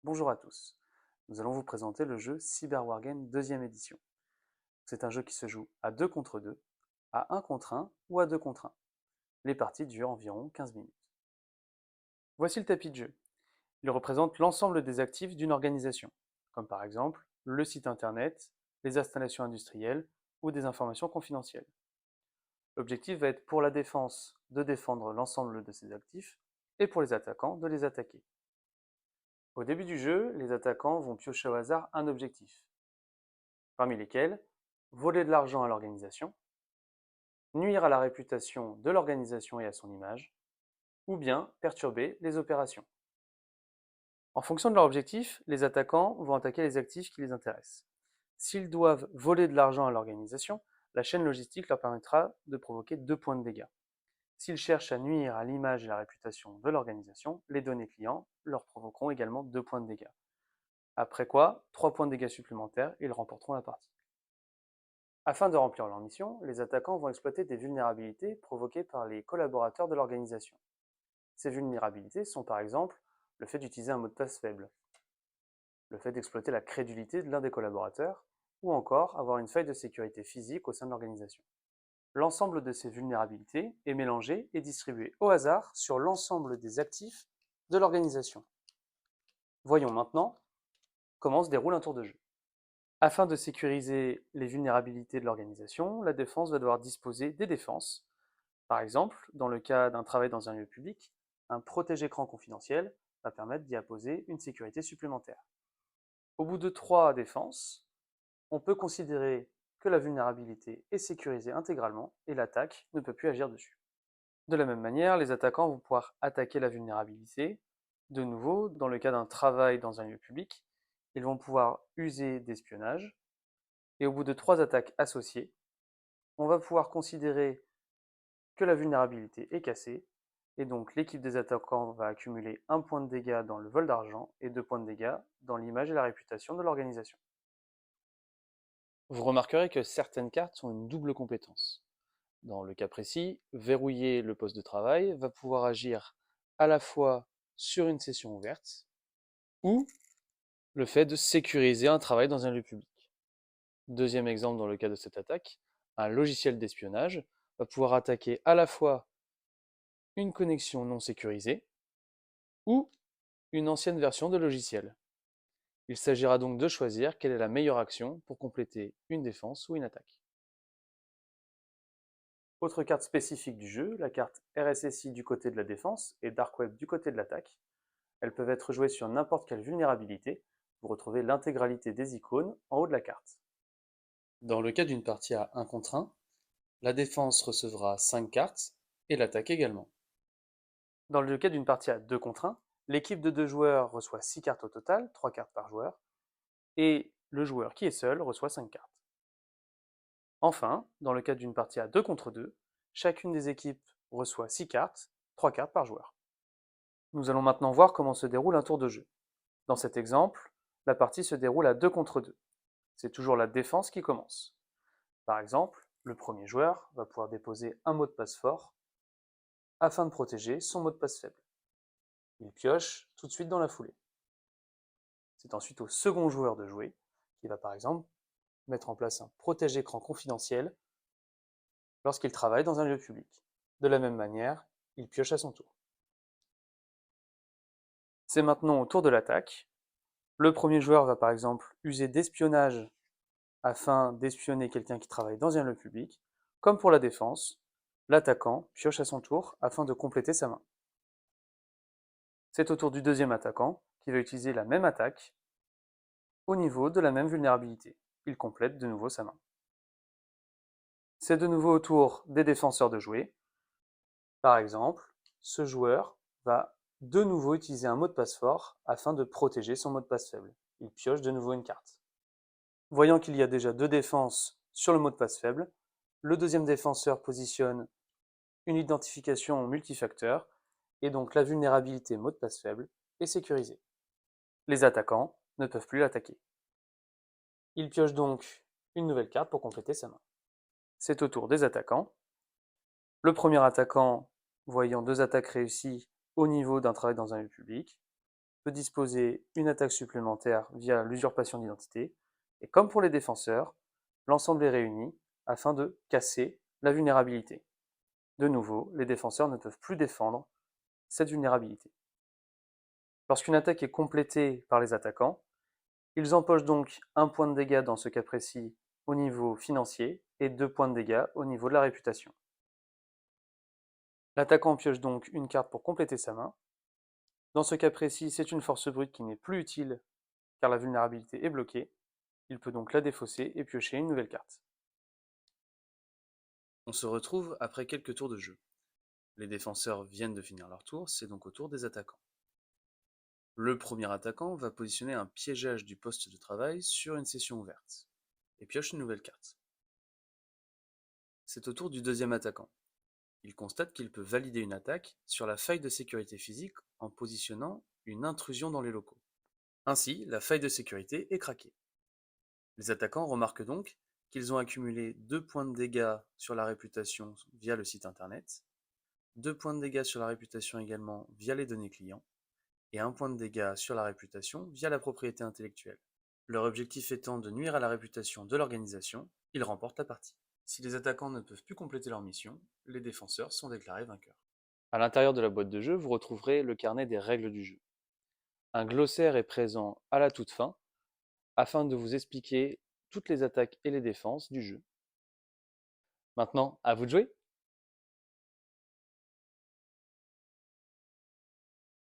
Bonjour à tous, nous allons vous présenter le jeu Cyber Wargame 2e édition. C'est un jeu qui se joue à 2 contre 2, à 1 contre 1 ou à 2 contre 1. Les parties durent environ 15 minutes. Voici le tapis de jeu. Il représente l'ensemble des actifs d'une organisation, comme par exemple le site internet, les installations industrielles ou des informations confidentielles. L'objectif va être pour la défense de défendre l'ensemble de ces actifs et pour les attaquants de les attaquer. Au début du jeu, les attaquants vont piocher au hasard un objectif, parmi lesquels voler de l'argent à l'organisation, nuire à la réputation de l'organisation et à son image, ou bien perturber les opérations. En fonction de leur objectif, les attaquants vont attaquer les actifs qui les intéressent. S'ils doivent voler de l'argent à l'organisation, la chaîne logistique leur permettra de provoquer 2 points de dégâts. S'ils cherchent à nuire à l'image et à la réputation de l'organisation, les données clients leur provoqueront également 2 points de dégâts. Après quoi, 3 points de dégâts supplémentaires et ils remporteront la partie. Afin de remplir leur mission, les attaquants vont exploiter des vulnérabilités provoquées par les collaborateurs de l'organisation. Ces vulnérabilités sont par exemple le fait d'utiliser un mot de passe faible, le fait d'exploiter la crédulité de l'un des collaborateurs, ou encore avoir une faille de sécurité physique au sein de l'organisation. L'ensemble de ces vulnérabilités est mélangé et distribué au hasard sur l'ensemble des actifs de l'organisation. Voyons maintenant comment se déroule un tour de jeu. Afin de sécuriser les vulnérabilités de l'organisation, la défense va devoir disposer des défenses. Par exemple, dans le cas d'un travail dans un lieu public, un protège-écran confidentiel va permettre d'y apposer une sécurité supplémentaire. Au bout de 3 défenses, on peut considérer que la vulnérabilité est sécurisée intégralement et l'attaque ne peut plus agir dessus. De la même manière, les attaquants vont pouvoir attaquer la vulnérabilité. De nouveau, dans le cas d'un travail dans un lieu public, ils vont pouvoir user d'espionnage. Et au bout de 3 attaques associées, on va pouvoir considérer que la vulnérabilité est cassée, et donc l'équipe des attaquants va accumuler 1 point de dégâts dans le vol d'argent et 2 points de dégâts dans l'image et la réputation de l'organisation. Vous remarquerez que certaines cartes ont une double compétence. Dans le cas précis, verrouiller le poste de travail va pouvoir agir à la fois sur une session ouverte ou le fait de sécuriser un travail dans un lieu public. Deuxième exemple dans le cas de cette attaque, un logiciel d'espionnage va pouvoir attaquer à la fois une connexion non sécurisée ou une ancienne version de logiciel. Il s'agira donc de choisir quelle est la meilleure action pour compléter une défense ou une attaque. Autre carte spécifique du jeu, la carte RSSI du côté de la défense et Dark Web du côté de l'attaque. Elles peuvent être jouées sur n'importe quelle vulnérabilité. Vous retrouvez l'intégralité des icônes en haut de la carte. Dans le cas d'une partie à 1 contre 1, la défense recevra 5 cartes et l'attaque également. Dans le cas d'une partie à 2 contre 1, l'équipe de 2 joueurs reçoit 6 cartes au total, 3 cartes par joueur, et le joueur qui est seul reçoit 5 cartes. Enfin, dans le cas d'une partie à 2 contre 2, chacune des équipes reçoit 6 cartes, 3 cartes par joueur. Nous allons maintenant voir comment se déroule un tour de jeu. Dans cet exemple, la partie se déroule à 2 contre 2. C'est toujours la défense qui commence. Par exemple, le premier joueur va pouvoir déposer un mot de passe fort afin de protéger son mot de passe faible. Il pioche tout de suite dans la foulée. C'est ensuite au second joueur de jouer, qui va par exemple mettre en place un protège-écran confidentiel lorsqu'il travaille dans un lieu public. De la même manière, il pioche à son tour. C'est maintenant au tour de l'attaque. Le premier joueur va par exemple user d'espionnage afin d'espionner quelqu'un qui travaille dans un lieu public. Comme pour la défense, l'attaquant pioche à son tour afin de compléter sa main. C'est au tour du deuxième attaquant qui va utiliser la même attaque au niveau de la même vulnérabilité. Il complète de nouveau sa main. C'est de nouveau au tour des défenseurs de jouer. Par exemple, ce joueur va de nouveau utiliser un mot de passe fort afin de protéger son mot de passe faible. Il pioche de nouveau une carte. Voyant qu'il y a déjà 2 défenses sur le mot de passe faible, le deuxième défenseur positionne une identification multifacteur et donc la vulnérabilité mot de passe faible est sécurisée. Les attaquants ne peuvent plus l'attaquer. Il pioche donc une nouvelle carte pour compléter sa main. C'est au tour des attaquants. Le premier attaquant, voyant 2 attaques réussies au niveau d'un travail dans un lieu public, peut disposer une attaque supplémentaire via l'usurpation d'identité, et comme pour les défenseurs, l'ensemble est réuni afin de casser la vulnérabilité. De nouveau, les défenseurs ne peuvent plus défendre cette vulnérabilité. Lorsqu'une attaque est complétée par les attaquants, ils empochent donc un point de dégâts dans ce cas précis au niveau financier et 2 points de dégâts au niveau de la réputation. L'attaquant pioche donc une carte pour compléter sa main. Dans ce cas précis, c'est une force brute qui n'est plus utile car la vulnérabilité est bloquée. Il peut donc la défausser et piocher une nouvelle carte. On se retrouve après quelques tours de jeu. Les défenseurs viennent de finir leur tour, c'est donc au tour des attaquants. Le premier attaquant va positionner un piégeage du poste de travail sur une session ouverte et pioche une nouvelle carte. C'est au tour du deuxième attaquant. Il constate qu'il peut valider une attaque sur la faille de sécurité physique en positionnant une intrusion dans les locaux. Ainsi, la faille de sécurité est craquée. Les attaquants remarquent donc qu'ils ont accumulé 2 points de dégâts sur la réputation via le site internet, 2 points de dégâts sur la réputation également via les données clients, et 1 point de dégâts sur la réputation via la propriété intellectuelle. Leur objectif étant de nuire à la réputation de l'organisation, ils remportent la partie. Si les attaquants ne peuvent plus compléter leur mission, les défenseurs sont déclarés vainqueurs. À l'intérieur de la boîte de jeu, vous retrouverez le carnet des règles du jeu. Un glossaire est présent à la toute fin afin de vous expliquer toutes les attaques et les défenses du jeu. Maintenant, à vous de jouer!